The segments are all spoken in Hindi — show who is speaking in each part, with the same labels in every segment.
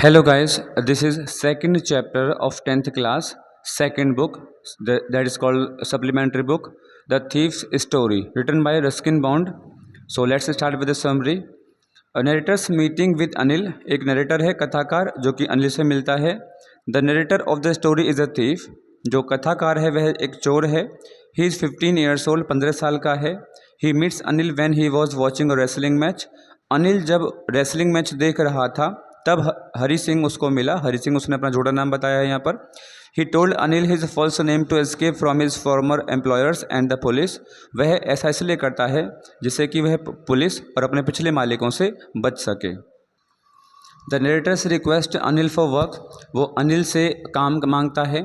Speaker 1: Hello guys, this is second chapter of 10th class, second book that is called supplementary book, The Thief's Story, written by Ruskin Bond. So let's start with the summary. A narrator's meeting with Anil. एक नरेटर है कथाकार जो कि अनिल से मिलता है. The narrator of the story is a thief. जो कथाकार है वह एक चोर है. ही इज़ 15 ईयर्स ओल्ड, 15 साल का है. He meets Anil when he was watching a wrestling match. Anil जब रेसलिंग मैच देख रहा था तब हरी सिंह उसको मिला. हरी सिंह उसने अपना जोड़ा नाम बताया है यहाँ पर. He told Anil his false name to escape from his former employers and the police. वह ऐसा इसलिए करता है जिससे कि वह पुलिस और अपने पिछले मालिकों से बच सके. The narrators request Anil for work. वो अनिल से काम मांगता है.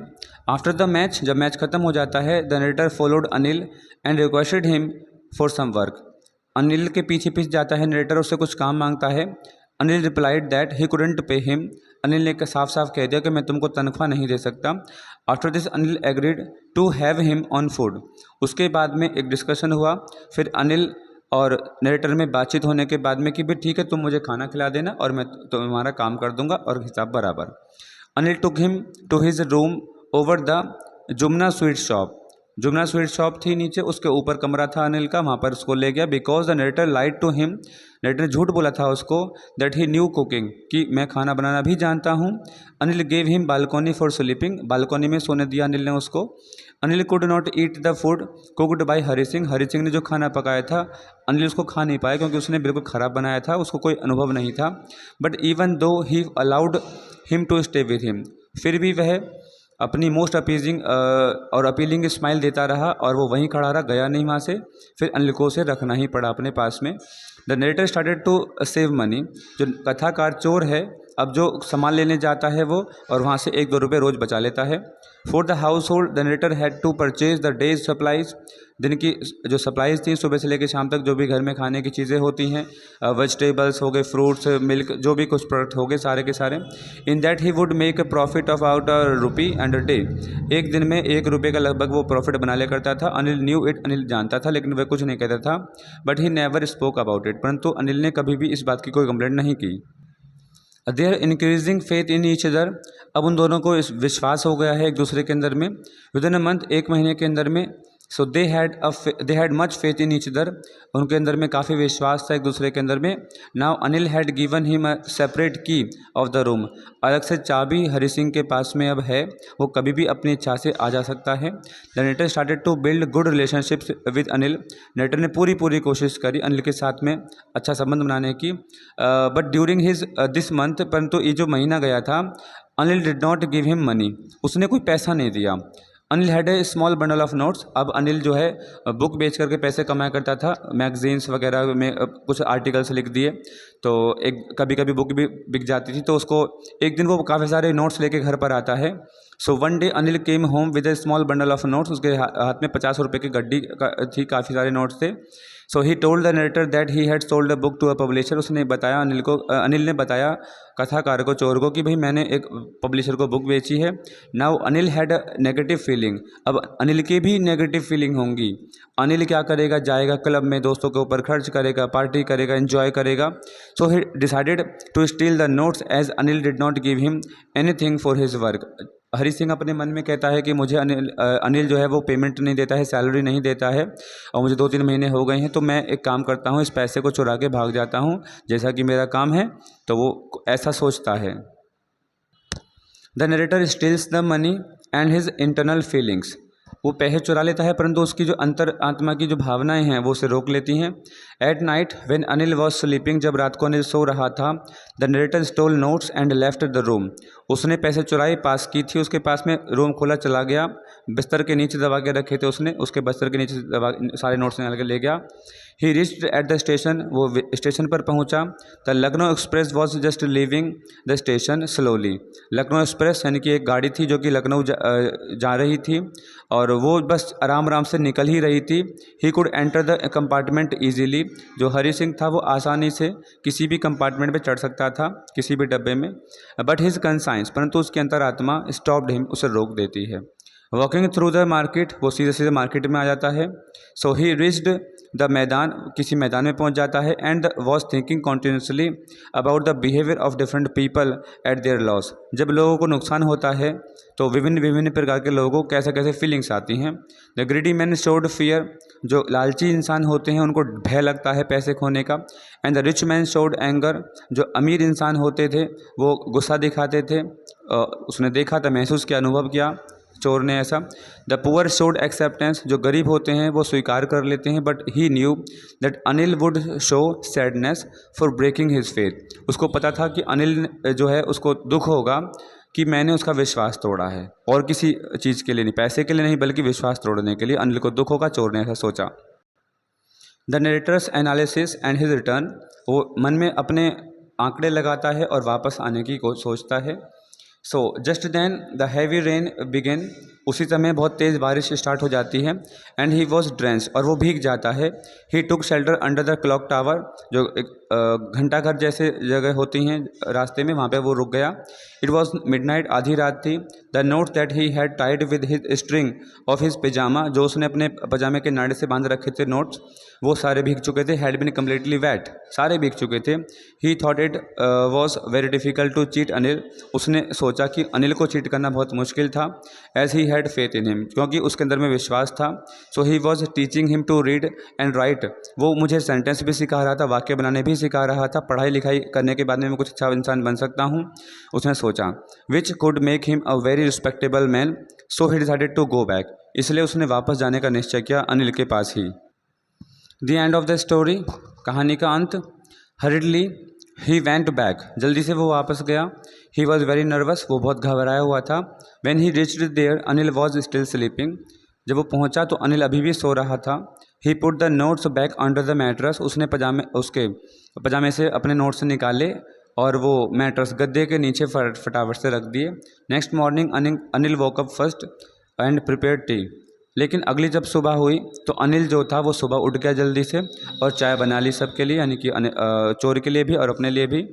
Speaker 1: आफ्टर द मैच, जब मैच खत्म हो जाता है, the narrator followed Anil and requested him for some work. Anil के पीछे पीछे जाता है नरेटर, उससे कुछ काम मांगता है. Anil replied that he couldn't pay him. Anil ने साफ साफ कह दिया कि मैं तुमको तनख्वाह नहीं दे सकता. After this Anil agreed to have him on food. उसके बाद में एक डिस्कशन हुआ. फिर अनिल और नरेटर में बातचीत होने के बाद में कि भाई ठीक है, तुम मुझे खाना खिला देना और मैं तुम्हारा काम कर दूंगा और हिसाब बराबर. Anil took him to his room over the Jumna sweet shop. Jumna sweet shop थी नीचे, उसके ऊपर कमरा था अनिल का, वहाँ पर उसको ले गया. Because the narrator lied to him. नरेटर ने झूठ बोला था उसको दैट ही न्यू कुकिंग, कि मैं खाना बनाना भी जानता हूँ. Anil gave him balcony for sleeping. Balcony में सोने दिया अनिल ने उसको. Anil could not eat the food cooked by Hari Singh. Hari Singh ने जो खाना पकाया था अनिल उसको खा नहीं पाया क्योंकि उसने बिल्कुल ख़राब बनाया था, उसको कोई अनुभव नहीं था. But even though he allowed him to stay with him. फिर भी वह अपनी मोस्ट अपीजिंग और अपीलिंग स्माइल देता रहा और वो वहीं खड़ा रहा, गया नहीं वहाँ से. फिर अनिल को उसे रखना ही पड़ा अपने पास में. The narrator started to save money. जो कथाकार चोर है, अब जो सामान लेने जाता है वो और वहाँ से 1-2 रुपये रोज़ बचा लेता है. For the household the narrator had to purchase the day's supplies. दिन की जो सप्लाईज थी सुबह से लेकर शाम तक, जो भी घर में खाने की चीज़ें होती हैं, वेजिटेबल्स हो गए, फ्रूट्स, मिल्क, जो भी कुछ प्रोडक्ट हो गए सारे के सारे. In that he would make a profit of out a rupee and a day. एक दिन में 1 रुपये का लगभग वो प्रॉफिट बना लिया करता था. Anil knew it. अनिल जानता था लेकिन वह कुछ नहीं कहता था. But he never spoke about it. परंतु अनिल ने कभी भी इस बात की कोई कंप्लेंट नहीं की. Their increasing faith in each other. अब उन दोनों को इस विश्वास हो गया है एक दूसरे के अंदर में. विद इन अ मंथ, 1 महीने के अंदर में. So they had much faith in each other. उनके अंदर में काफ़ी विश्वास था एक दूसरे के अंदर में. Now Anil had given him a separate की ऑफ द रूम. अलग से चाबी हरी सिंह के पास में अब है, वो कभी भी अपनी इच्छा से आ जा सकता है. The narrator started to build good relationships with Anil. नरेटर ने पूरी कोशिश करी अनिल के साथ में अच्छा संबंध बनाने की. But during his this month, परंतु ये जो महीना गया था, Anil did not give him money. उसने कोई पैसा नहीं दिया. Anil had a small bundle of notes. अब अनिल जो है बुक बेच करके पैसे कमाया करता था. मैगजीन्स वगैरह में कुछ आर्टिकल्स लिख दिए तो एक कभी कभी बुक भी बिक जाती थी, तो उसको एक दिन वो काफ़ी सारे नोट्स लेके घर पर आता है. So one day Anil came home with A small bundle of notes. उसके हाथ में 50 रुपये की गड्डी थी, काफ़ी सारे नोट्स थे. So he told the narrator that he had sold a book to a publisher. उसने बताया अनिल ने बताया कथाकार को, चोर को, कि भाई मैंने एक पब्लिशर को बुक बेची है. Now Anil had a negative feeling. अब अनिल की भी नेगेटिव फीलिंग होंगी. अनिल क्या करेगा, जाएगा क्लब में, दोस्तों के ऊपर खर्च करेगा, पार्टी करेगा, एंजॉय करेगा. So he decided to steal the notes as Anil did not give him anything for his work. Hari Singh अपने मन में कहता है कि मुझे अनिल जो है वो पेमेंट नहीं देता है, सैलरी नहीं देता है और मुझे 2-3 महीने हो गए हैं, तो मैं एक काम करता हूँ, इस पैसे को चुरा के भाग जाता हूँ जैसा कि मेरा काम है. तो वो ऐसा सोचता है. The narrator steels the money and his internal feelings. वो पैसे चुरा लेता है परंतु उसकी जो अंतर आत्मा की जो भावनाएं हैं वो उसे रोक लेती हैं. At night when Anil was sleeping. जब रात को अनिल सो रहा था, the narrator stole notes and left the room. उसने पैसे चुराए, पास की थी उसके पास में, रूम खोला, चला गया. बिस्तर के नीचे दबा के रखे थे उसने, उसके बिस्तर के नीचे दबा सारे नोट्स निकाल के ले गया. ही रिच्ड एट द स्टेशन. वो स्टेशन पर पहुंचा. The Lucknow express was just leaving the station slowly. Lucknow express यानी कि एक गाड़ी थी जो कि लखनऊ जा रही थी और वो बस आराम आराम से निकल ही रही थी. He could enter the compartment easily. जो हरी सिंह था वो आसानी से किसी भी कंपार्टमेंट में चढ़ सकता था, किसी भी डब्बे में. बट हिज कंसाइंस, परंतु उसकी अंतरात्मा स्टॉप्ड हिम, उसे रोक देती है. Walking through the market. वो सीधे सीधे मार्केट में आ जाता है. सो ही रीच्ड द मैदान, किसी मैदान में पहुंच जाता है, and was thinking continuously about the behaviour of different people at there loss. जब लोगों को नुकसान होता है तो विभिन्न विभिन्न प्रकार के लोगों को कैसे कैसे फीलिंग्स आती हैं। The greedy man showed fear, जो लालची इंसान होते हैं उनको भय लगता है पैसे खोने का। And the rich man showed anger, जो अमीर इंसान होते थे वो गुस्सा दिखाते थे। उसने देखा था, महसूस किया, अनुभव किया चोर ने ऐसा। द पुअर शोड एक्सेप्टेंस, जो गरीब होते हैं वो स्वीकार कर लेते हैं। But he knew that Anil would show sadness for breaking his faith, उसको पता था कि अनिल जो है उसको दुख होगा कि मैंने उसका विश्वास तोड़ा है, और किसी चीज़ के लिए नहीं, पैसे के लिए नहीं बल्कि विश्वास तोड़ने के लिए अनिल को दुख होगा, चोर ने ऐसा सोचा। The narrator's analysis and his return, वो मन में अपने आंकड़े लगाता है और वापस आने की सोचता है। So just then the heavy rain begin, उसी समय बहुत तेज़ बारिश स्टार्ट हो जाती है। एंड ही वॉज ड्रेंच, और वो भीग जाता है। He took shelter under the clock tower, जो एक घंटाघर जैसे जगह होती हैं रास्ते में, वहाँ पे वो रुक गया। इट वॉज मिडनाइट, आधी रात थी। The note that he had tied with his string of his pyjama, जो उसने अपने पजामे के नाड़े से बांध रखे थे नोट्स, वो सारे भीग चुके थे। हैड बिन कम्प्लीटली वेट, सारे भीग चुके थे। He thought it was very difficult to cheat Anil, उसने सोचा कि अनिल को चीट करना बहुत मुश्किल था। As he had faith in him, क्योंकि उसके अंदर में विश्वास था। So he was teaching him to read and write, वो मुझे सेंटेंस भी सिखा रहा था, वाक्य बनाने भी सिखा रहा था। पढ़ाई लिखाई करने के बाद में मैं कुछ अच्छा इंसान बन सकता हूँ, उसने सोचा। Which could make him a very respectable man, so he decided to go back, इसलिए उसने वापस जाने का निश्चय किया अनिल के पास ही। The end of the story, कहानी का अंत। हरिडली ही वेंट बैक, जल्दी से वो वापस गया। ही वॉज वेरी नर्वस, वो बहुत घबराया हुआ था। When he reached there Anil was still sleeping, जब वो पहुंचा तो अनिल अभी भी सो रहा था। He put the notes back under the mattress, उसने पजामे से अपने नोट्स निकाले और वो मैट्रेस गद्दे के नीचे फटाफट से रख दिए। Next morning Anil woke up first and prepare T, लेकिन अगली जब सुबह हुई तो अनिल जो था वो सुबह उठ गया जल्दी से और चाय बना ली सबके लिए, यानी कि चोर के लिए भी और अपने लिए भी।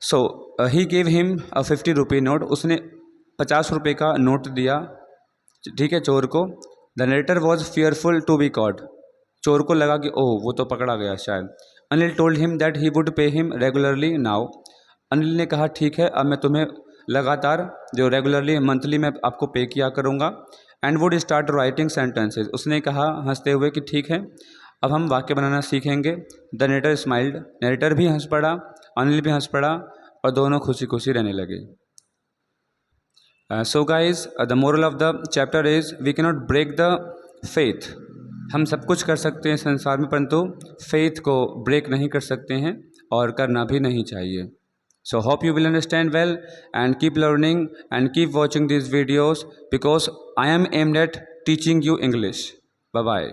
Speaker 1: So he gave him a 50 rupee note, उसने 50 रुपये का नोट दिया, ठीक है, चोर को। The narrator was fearful to be caught, चोर को लगा कि ओह वो तो पकड़ा गया शायद। Anil told him that he would pay him regularly now, Anil ने कहा ठीक है, अब मैं तुम्हें लगातार जो रेगुलरली मंथली मैं आपको पे किया करूँगा। And would start writing sentences, उसने कहा हंसते हुए कि ठीक है, अब हम वाक्य बनाना सीखेंगे। द नरेटर स्माइल्ड, नरेटर भी हंस पड़ा, अनिल भी हंस पड़ा और दोनों खुशी खुशी रहने लगे। So guys, the moral of the chapter is we can not break the faith, हम सब कुछ कर सकते हैं संसार में, परंतु फेथ को ब्रेक नहीं कर सकते हैं और करना भी नहीं चाहिए। So hope you will understand well and keep learning and keep watching these videos because I am aimed at teaching you English. Bye bye.